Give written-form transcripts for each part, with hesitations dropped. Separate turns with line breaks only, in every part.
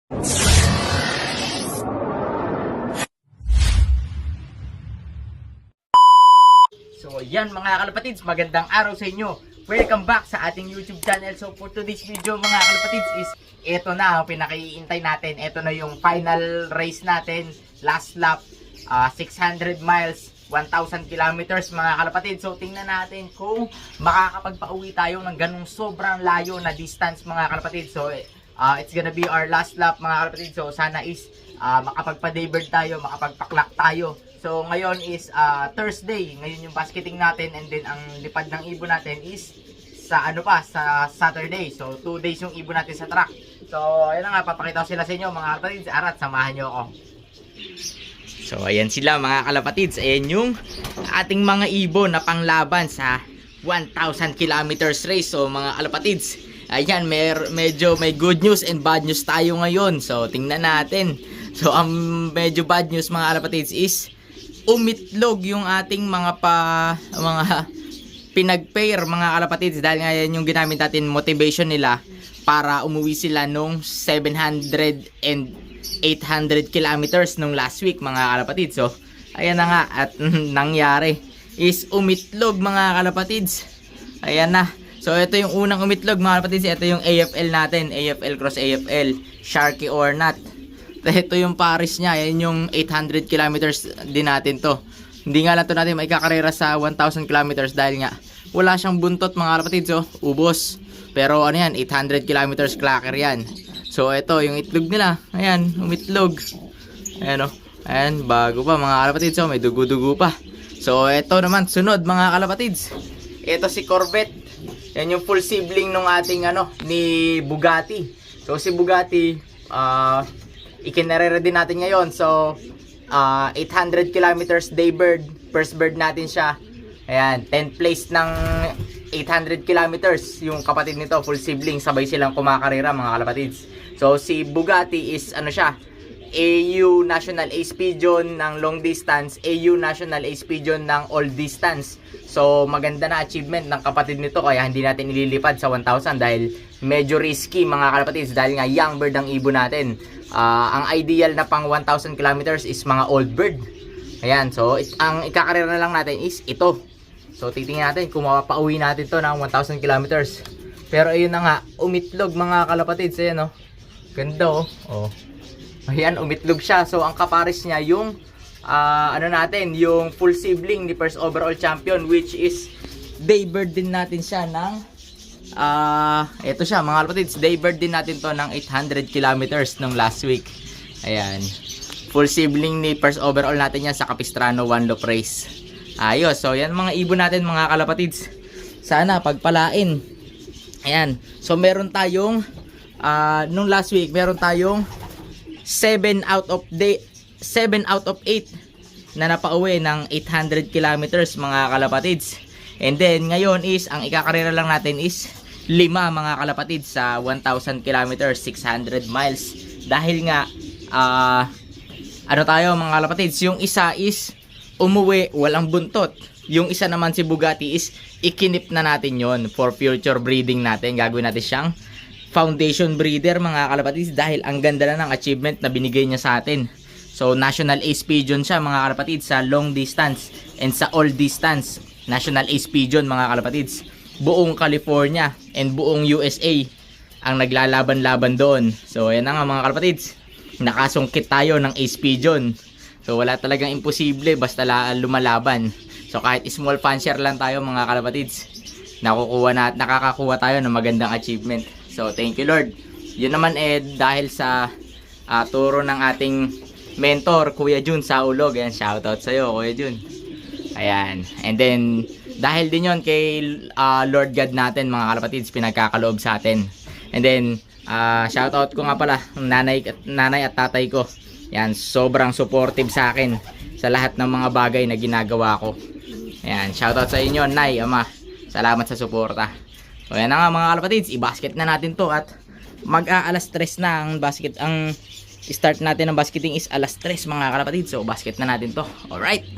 So yan mga kalapatids, magandang araw sa inyo. Welcome back sa ating YouTube channel. So for today's video mga kalapatids is ito na ang pinakaiintay natin. Ito na yung final race natin, last lap, 600 miles, 1,000 kilometers mga kalapatids. So tingnan natin kung makakapagpauwi tayo ng ganung sobrang layo na distance mga kalapatids. So it's gonna be our last lap mga kalapatids. So sana is makapagpa-daybird tayo, makapagpa-clock tayo. So ngayon is Thursday, ngayon yung basketing natin, and then ang lipad ng ibon natin is sa sa Saturday. So 2 days yung ibon natin sa track. So ayun na nga, papakita ko sila sa inyo mga kalapatids. Arat, samahan nyo ako. So ayan sila mga kalapatids. Ayan yung ating mga ibon na panglaban sa 1,000 kilometers race. So mga kalapatids, ayan, medyo may good news and bad news tayo ngayon. So tingnan natin. So ang medyo bad news mga kalapatids is umitlog yung ating mga pinag-pair mga kalapatids, dahil nga yan yung ginamit natin motivation nila para umuwi sila nung 700 and 800 kilometers nung last week mga kalapatids. So ayan na nga, at nangyari is umitlog mga kalapatids. Ayan na. So ito yung unang umitlog mga kalapatids. Ito yung AFL natin, AFL cross AFL, Sharky or not. Ito yung Paris niya. Yan yung 800 kilometers din natin to. Hindi nga lang to natin maikakarera sa 1,000 kilometers dahil nga wala siyang buntot mga kalapatids. So ubos. Pero ano yan, 800 kilometers clocker yan. So ito yung itlog nila. Ayan, umitlog. Ayan o. Ayan, bago pa mga kalapatids. So may dugo-dugo pa. So ito naman, sunod mga kalapatids. Ito si Corvette. Yan yung full sibling nung ating ni Bugatti. So si Bugatti, ikinarera din natin ngayon. So 800 kilometers daybird, first bird natin siya. Ayan, 10th place ng 800 kilometers yung kapatid nito, full sibling, sabay silang kumakarera mga kalapatids. So si Bugatti is AU National Ace Pigeon ng long distance, AU National Ace Pigeon ng all distance. So maganda na achievement ng kapatid nito, kaya hindi natin ililipad sa 1,000 dahil medyo risky mga kalapatids, dahil nga young bird ang ibon natin. Ang ideal na pang 1,000 kilometers is mga old bird. Ayan, so ang ikakarera na lang natin is ito. So titingnan natin kung mapapauwi natin to ng 1,000 kilometers. Pero ayun na nga, umitlog mga kalapatids. Ayan ganda oh. Ayan, umitlog siya. So ang kapares niya yung yung full sibling ni first overall champion, which is daybird din natin siya ng ito siya mga kalapatids, daybird din natin to ng 800 kilometers nung last week. Ayan, full sibling ni first overall natin yan sa Capistrano One Loop Race. Ayos, so yan mga ibon natin mga kalapatids, sana pagpalain. Ayan, so meron tayong nung last week meron tayong 7 out of 8 na napauwi ng 800 kilometers mga kalapatids. And then ngayon is ang ikakarera lang natin is 5 mga kalapatids sa 1,000 kilometers, 600 miles. Dahil nga tayo mga kalapatids, yung isa is umuwi walang buntot. Yung isa naman si Bugatti is ikinip na natin yon for future breeding natin. Gagawin natin siyang foundation breeder mga kalapatids, dahil ang ganda na ng achievement na binigay niya sa atin. So National Ace Pigeon siya mga kalapatids sa long distance and sa all distance. National Ace Pigeon mga kalapatids. Buong California and buong USA ang naglalaban-laban doon. So ayan na nga mga kalapatids, nakasungkit tayo ng Ace Pigeon. So wala talagang imposible basta lumalaban. So kahit small fancier lang tayo mga kalapatids, nakakakuha tayo ng magandang achievement. So thank you Lord. Yun naman dahil sa turo ng ating mentor Kuya Jun Saulog. Ayan, shoutout sa'yo Kuya Jun. Ayan, and then dahil din yon kay Lord God natin mga kalapatids, pinagkakaloob sa atin. And then shoutout ko nga pala nanay at tatay ko. Ayan, sobrang supportive sa akin sa lahat ng mga bagay na ginagawa ko. Ayan, shoutout sa inyo Nay, Ama, salamat sa suporta. So ayan na nga mga kalapatids, i-basket na natin to at mag-aalas 3 na ang basket. Ang start natin ng basketing is alas 3 mga kalapatids. So basket na natin to. Alright.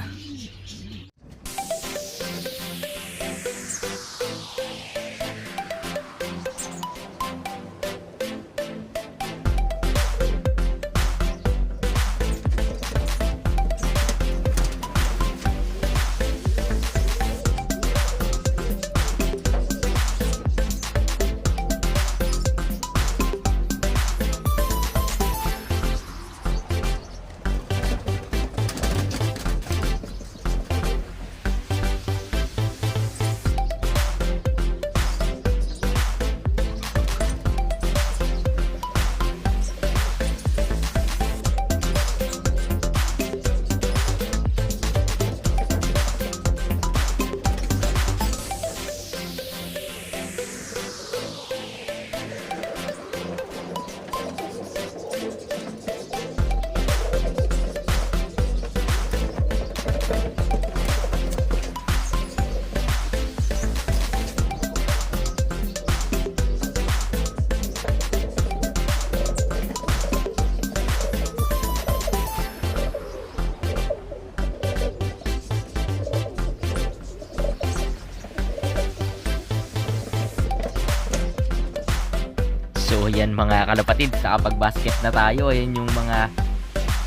Ayan mga kalapatid, nakapag-basket na tayo. Ayan yung mga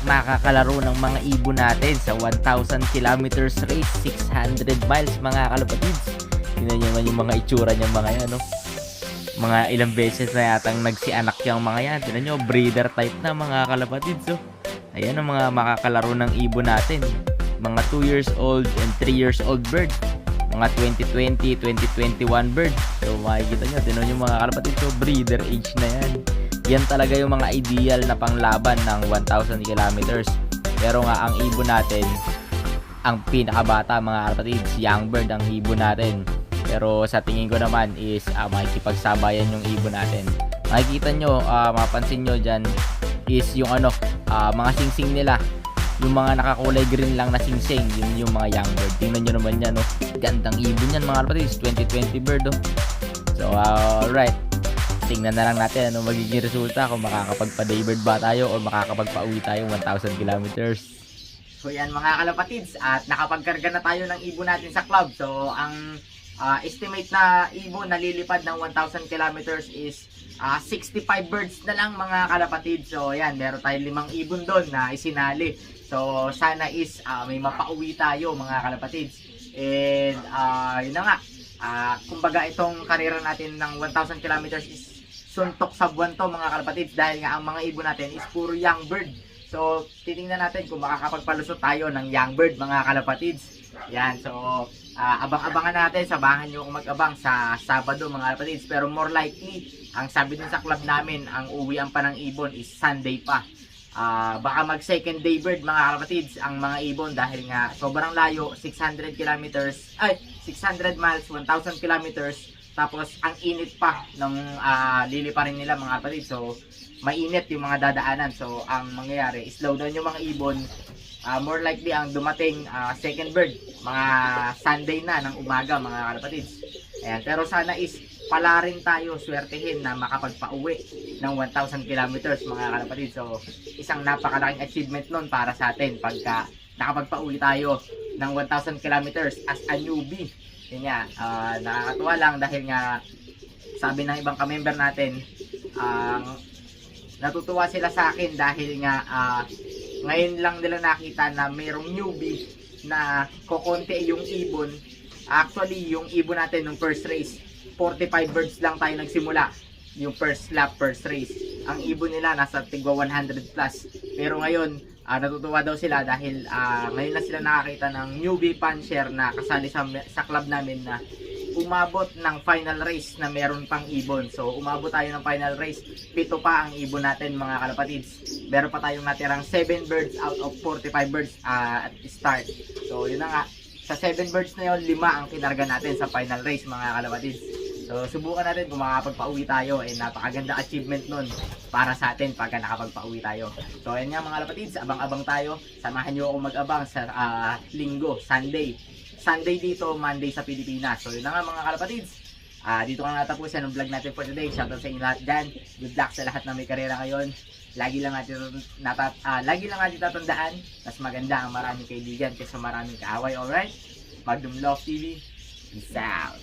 makakalaro ng mga ibon natin sa 1,000 kilometers race, 600 miles mga kalapatids. Tingnan nyo naman yung mga itsura niyang mga yan, no? Mga ilang beses na yatang nagsianak yung mga yan. Tingnan nyo, breeder type na mga kalapatids. So, ayan ang mga makakalaro ng ibon natin. Mga 2 years old and 3 years old bird. Mga 2020, 2021 bird. So makikita nyo, tingnan nyo mga kalapatids. So breeder age na yan. Yan talaga yung mga ideal na panglaban ng 1,000 kilometers. Pero nga ang ibon natin, ang pinakabata mga kalapatids, young bird ang ibon natin. Pero sa tingin ko naman is makikipagsabayan yung ibon natin. Makikita nyo, mapansin nyo dyan is yung mga singsing nila. Yung mga nakakulay green lang na singsing, yun yung mga young bird. Tingnan nyo naman yan, no? Gandang ibon yan mga kalapatids, 2020 bird, oh. So alright, tingnan na lang natin ano magiging resulta, kung makakapagpa-daybird ba tayo o makakapagpa-uwi tayo 1,000 kilometers. So yan mga kalapatids, at nakapagkarga na tayo ng ibon natin sa club. So ang estimate na ibon na lilipad ng 1,000 kilometers is 65 birds na lang mga kalapatids. So yan, meron tayong 5 ibon doon na isinali. So sana is may mapauwi tayo mga kalapatids. And yun na nga, kumbaga itong karera natin ng 1,000 kilometers is suntok sa buwan to mga kalapatids, dahil nga ang mga ibon natin is puro young bird. So titingnan natin kung makakapagpalusot tayo ng young bird mga kalapatids. Yan, so abang-abangan natin, sabahan nyo kung mag-abang sa Sabado mga kalapatids. Pero more likely, ang sabi din sa club namin, ang uwian pa ng ibon is Sunday pa. Baka mag second day bird mga kalapatids ang mga ibon, dahil nga sobrang layo, 600 kilometers, 600 miles, 1,000 kilometers. Tapos ang init pa ng liliparin nila mga kalapatids. So mainit yung mga dadaanan. So ang mangyayari, slow down yung mga ibon. More likely ang dumating second bird mga Sunday na ng umaga mga kalapatids. Ayan, pero sana is pala rin tayo, swertehin na makapagpa-uwi ng 1,000 kilometers mga kalapatids. So isang napakalaking achievement nun para sa atin pagka nakapagpa-uwi tayo ng 1,000 kilometers as a newbie. Yan nga, nakakatuwa lang dahil nga sabi ng ibang ka-member natin, natutuwa sila sa akin dahil nga ngayon lang nila nakita na mayroong newbie na kokonti yung ibon. Actually, yung ibon natin nung first race, 45 birds lang tayo nagsimula. Yung first lap, first race. Ang ibon nila nasa tigwa 100 plus. Pero ngayon, natutuwa daw sila dahil ngayon na sila nakakita ng newbie puncher na kasali sa club namin na umabot ng final race na meron pang ibon. So umabot tayo ng final race, 7 pa ang ibon natin mga kalapatids. Meron pa tayong natirang 7 birds out of 45 birds at start. So yun na nga, sa 7 birds na yun, 5 ang kinarga natin sa final race mga kalapatids. So subukan natin kung makakapagpa-uwi tayo. Napakaganda achievement nun para sa atin pagka nakapagpa-uwi tayo. So ayun nga mga kalapatids, abang-abang tayo. Samahan nyo ako mag-abang sa linggo, Sunday dito, Monday sa Pilipinas. So yun na nga mga kalapatids, dito ka natapusan ang vlog natin for today. Shoutout sa inyo lahat dyan. Good luck sa lahat na may karera ngayon. Lagi lang natin tatandaan, mas maganda ang maraming kaibigan kaysa maraming kaaway. Alright? Magdum Love TV, peace out.